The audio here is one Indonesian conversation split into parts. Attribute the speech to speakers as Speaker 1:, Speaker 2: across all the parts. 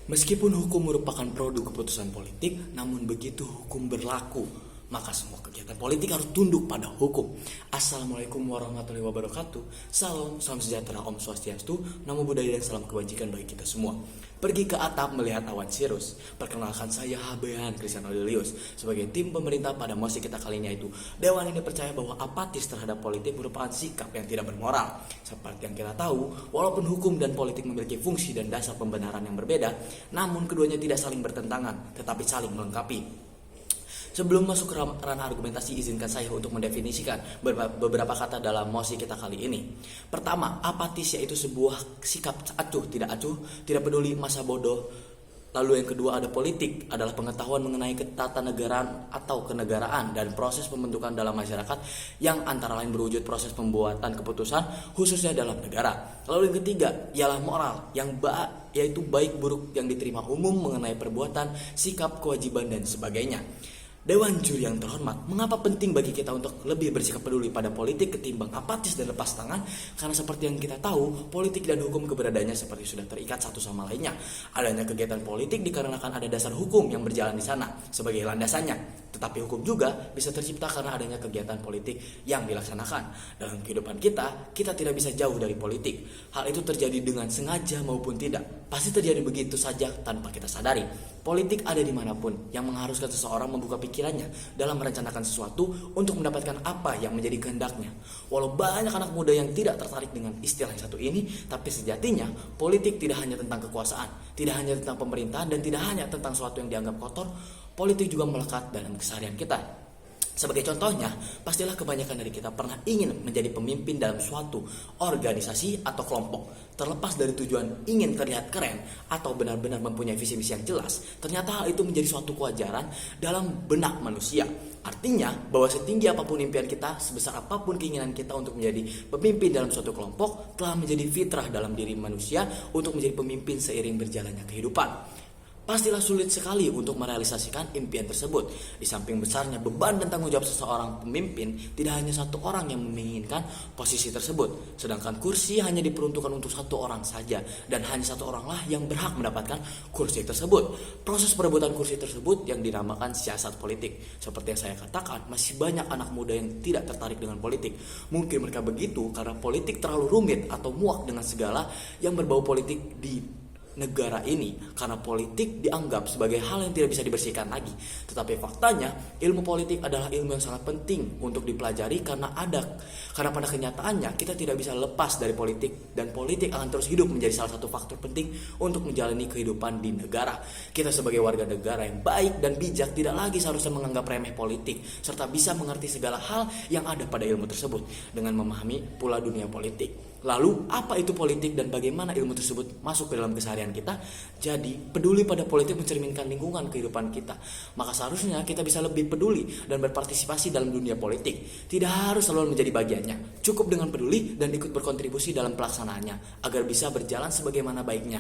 Speaker 1: Meskipun hukum merupakan produk keputusan politik, namun begitu hukum berlaku, maka semua kegiatan politik harus tunduk pada hukum. Assalamualaikum warahmatullahi wabarakatuh. Salam sejahtera, Om Swastiastu, Namo Buddhaya dan salam kebajikan bagi kita semua. Pergi ke atap melihat awan cirrus. Perkenalkan saya Habean Christian Aurelius sebagai tim pemerintah pada mosi kita kalinya itu. Dewan ini percaya bahwa apatis terhadap politik merupakan sikap yang tidak bermoral. Seperti yang kita tahu, walaupun hukum dan politik memiliki fungsi dan dasar pembenaran yang berbeda, namun keduanya tidak saling bertentangan, tetapi saling melengkapi. Sebelum masuk ke ranah argumentasi, izinkan saya untuk mendefinisikan beberapa kata dalam mosi kita kali ini. Pertama, apatis yaitu sebuah sikap acuh, tidak peduli masa bodoh. Lalu yang kedua ada politik, adalah pengetahuan mengenai ketatanegaraan atau kenegaraan dan proses pembentukan dalam masyarakat yang antara lain berwujud proses pembuatan keputusan khususnya dalam negara. Lalu yang ketiga ialah moral, yaitu baik buruk yang diterima umum mengenai perbuatan, sikap, kewajiban dan sebagainya. Dewan juri yang terhormat, mengapa penting bagi kita untuk lebih bersikap peduli pada politik ketimbang apatis dan lepas tangan? Karena seperti yang kita tahu, politik dan hukum keberadaannya seperti sudah terikat satu sama lainnya. Adanya kegiatan politik dikarenakan ada dasar hukum yang berjalan di sana sebagai landasannya. Tetapi hukum juga bisa tercipta karena adanya kegiatan politik yang dilaksanakan. Dalam kehidupan kita tidak bisa jauh dari politik. Hal itu terjadi dengan sengaja maupun tidak. Pasti terjadi begitu saja tanpa kita sadari. Politik ada dimanapun yang mengharuskan seseorang membuka pikirannya dalam merencanakan sesuatu untuk mendapatkan apa yang menjadi kehendaknya. Walau banyak anak muda yang tidak tertarik dengan istilah yang satu ini, tapi sejatinya politik tidak hanya tentang kekuasaan, tidak hanya tentang pemerintahan, dan tidak hanya tentang sesuatu yang dianggap kotor. Politik juga melekat dalam keseharian kita. Sebagai contohnya, pastilah kebanyakan dari kita pernah ingin menjadi pemimpin dalam suatu organisasi atau kelompok. Terlepas dari tujuan ingin terlihat keren atau benar-benar mempunyai visi-misi yang jelas, ternyata hal itu menjadi suatu kewajaran dalam benak manusia. Artinya bahwa setinggi apapun impian kita, sebesar apapun keinginan kita untuk menjadi pemimpin dalam suatu kelompok, telah menjadi fitrah dalam diri manusia untuk menjadi pemimpin seiring berjalannya kehidupan. Pastilah sulit sekali untuk merealisasikan impian tersebut. Di samping besarnya beban dan tanggung jawab seseorang pemimpin, tidak hanya satu orang yang menginginkan posisi tersebut. Sedangkan kursi hanya diperuntukkan untuk satu orang saja, dan hanya satu oranglah yang berhak mendapatkan kursi tersebut. Proses perebutan kursi tersebut yang dinamakan siasat politik. Seperti yang saya katakan, masih banyak anak muda yang tidak tertarik dengan politik. Mungkin mereka begitu karena politik terlalu rumit atau muak dengan segala yang berbau politik di negara ini, karena politik dianggap sebagai hal yang tidak bisa dibersihkan lagi. Tetapi faktanya ilmu politik adalah ilmu yang sangat penting untuk dipelajari karena pada kenyataannya kita tidak bisa lepas dari politik, dan politik akan terus hidup menjadi salah satu faktor penting untuk menjalani kehidupan di negara. Kita sebagai warga negara yang baik dan bijak tidak lagi seharusnya menganggap remeh politik, serta bisa mengerti segala hal yang ada pada ilmu tersebut dengan memahami pula dunia politik. Lalu apa itu politik dan bagaimana ilmu tersebut masuk ke dalam keseharian kita? Jadi peduli pada politik mencerminkan lingkungan kehidupan kita. Maka seharusnya kita bisa lebih peduli dan berpartisipasi dalam dunia politik. Tidak harus selalu menjadi bagiannya. Cukup dengan peduli dan ikut berkontribusi dalam pelaksanaannya agar bisa berjalan sebagaimana baiknya.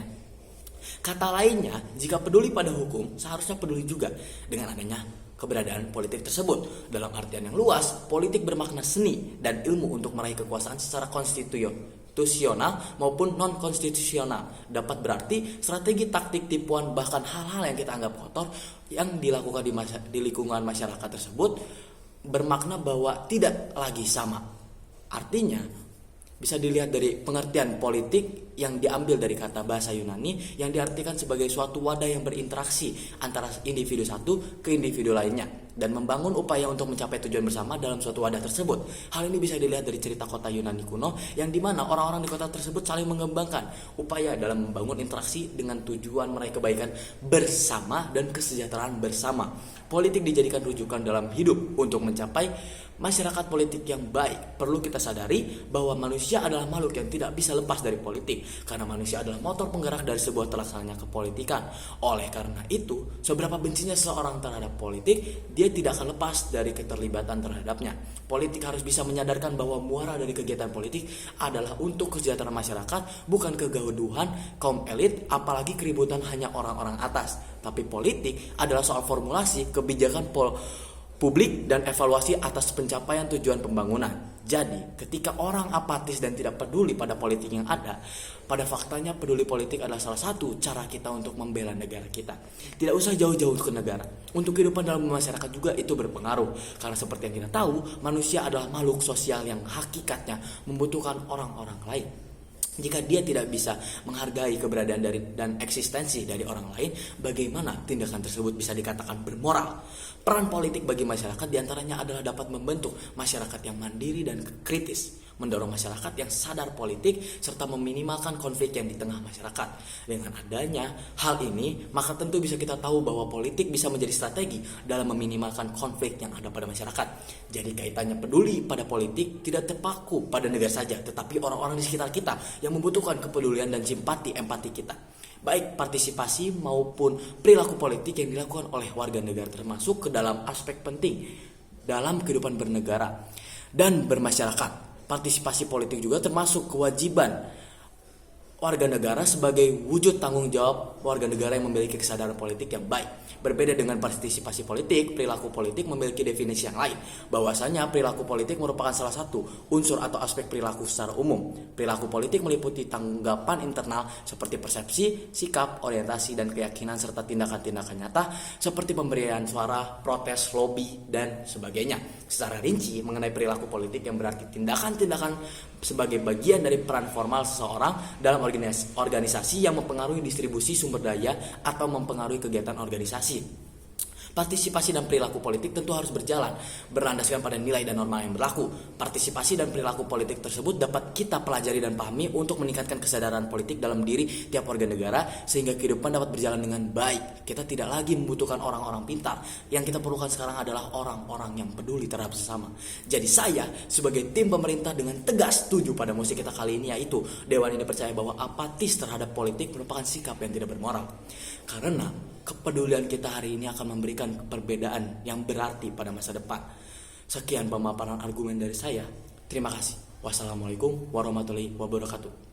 Speaker 1: Kata lainnya, jika peduli pada hukum, seharusnya peduli juga dengan adanya keberadaan politik tersebut. Dalam artian yang luas, politik bermakna seni dan ilmu untuk meraih kekuasaan secara konstitusional maupun non-konstitusional. Dapat berarti strategi, taktik, tipuan, bahkan hal-hal yang kita anggap kotor yang dilakukan di lingkungan masyarakat tersebut bermakna bahwa tidak lagi sama. Artinya, bisa dilihat dari pengertian politik yang diambil dari kata bahasa Yunani yang diartikan sebagai suatu wadah yang berinteraksi antara individu satu ke individu lainnya dan membangun upaya untuk mencapai tujuan bersama dalam suatu wadah tersebut. Hal ini bisa dilihat dari cerita kota Yunani kuno yang dimana orang-orang di kota tersebut saling mengembangkan upaya dalam membangun interaksi dengan tujuan meraih kebaikan bersama dan kesejahteraan bersama. Politik dijadikan rujukan dalam hidup untuk mencapai masyarakat politik yang baik. Perlu kita sadari bahwa manusia adalah makhluk yang tidak bisa lepas dari politik, karena manusia adalah motor penggerak dari sebuah terlaksananya kepolitikan. Oleh karena itu, seberapa bencinya seseorang terhadap politik, dia tidak akan lepas dari keterlibatan terhadapnya. Politik harus bisa menyadarkan bahwa muara dari kegiatan politik adalah untuk kesejahteraan masyarakat, bukan kegaduhan kaum elit, apalagi keributan hanya orang-orang atas. Tapi politik adalah soal formulasi kebijakan publik dan evaluasi atas pencapaian tujuan pembangunan. Jadi, ketika orang apatis dan tidak peduli pada politik yang ada, pada faktanya peduli politik adalah salah satu cara kita untuk membela negara kita. Tidak usah jauh-jauh ke negara. Untuk kehidupan dalam masyarakat juga itu berpengaruh. Karena seperti yang kita tahu, manusia adalah makhluk sosial yang hakikatnya membutuhkan orang-orang lain. Jika dia tidak bisa menghargai keberadaan dan eksistensi dari orang lain, bagaimana tindakan tersebut bisa dikatakan bermoral? Peran politik bagi masyarakat diantaranya adalah dapat membentuk masyarakat yang mandiri dan kritis, mendorong masyarakat yang sadar politik, serta meminimalkan konflik yang di tengah masyarakat. Dengan adanya hal ini, maka tentu bisa kita tahu bahwa politik bisa menjadi strategi dalam meminimalkan konflik yang ada pada masyarakat. Jadi kaitannya peduli pada politik tidak terpaku pada negara saja, tetapi orang-orang di sekitar kita yang membutuhkan kepedulian dan simpati empati kita. Baik partisipasi maupun perilaku politik yang dilakukan oleh warga negara termasuk ke dalam aspek penting dalam kehidupan bernegara dan bermasyarakat. Partisipasi politik juga termasuk kewajiban warga negara sebagai wujud tanggung jawab warga negara yang memiliki kesadaran politik yang baik. Berbeda dengan partisipasi politik, perilaku politik memiliki definisi yang lain. Bahwasanya perilaku politik merupakan salah satu unsur atau aspek perilaku secara umum. Perilaku politik meliputi tanggapan internal seperti persepsi, sikap, orientasi, dan keyakinan serta tindakan-tindakan nyata seperti pemberian suara, protes, lobby, dan sebagainya. Secara rinci mengenai perilaku politik yang berarti tindakan-tindakan sebagai bagian dari peran formal seseorang dalam organisasi yang mempengaruhi distribusi sumber daya atau mempengaruhi kegiatan organisasi. Partisipasi dan perilaku politik tentu harus berjalan berlandaskan pada nilai dan norma yang berlaku. Partisipasi dan perilaku politik tersebut dapat kita pelajari dan pahami untuk meningkatkan kesadaran politik dalam diri tiap warga negara sehingga kehidupan dapat berjalan dengan baik. Kita tidak lagi membutuhkan orang-orang pintar. Yang kita perlukan sekarang adalah orang-orang yang peduli terhadap sesama. Jadi saya sebagai tim pemerintah dengan tegas setuju pada mosi kita kali ini, yaitu Dewan ini percaya bahwa apatis terhadap politik merupakan sikap yang tidak bermoral. Karena kepedulian kita hari ini akan memberikan perbedaan yang berarti pada masa depan. Sekian pemaparan argumen dari saya. Terima kasih. Wassalamualaikum warahmatullahi wabarakatuh.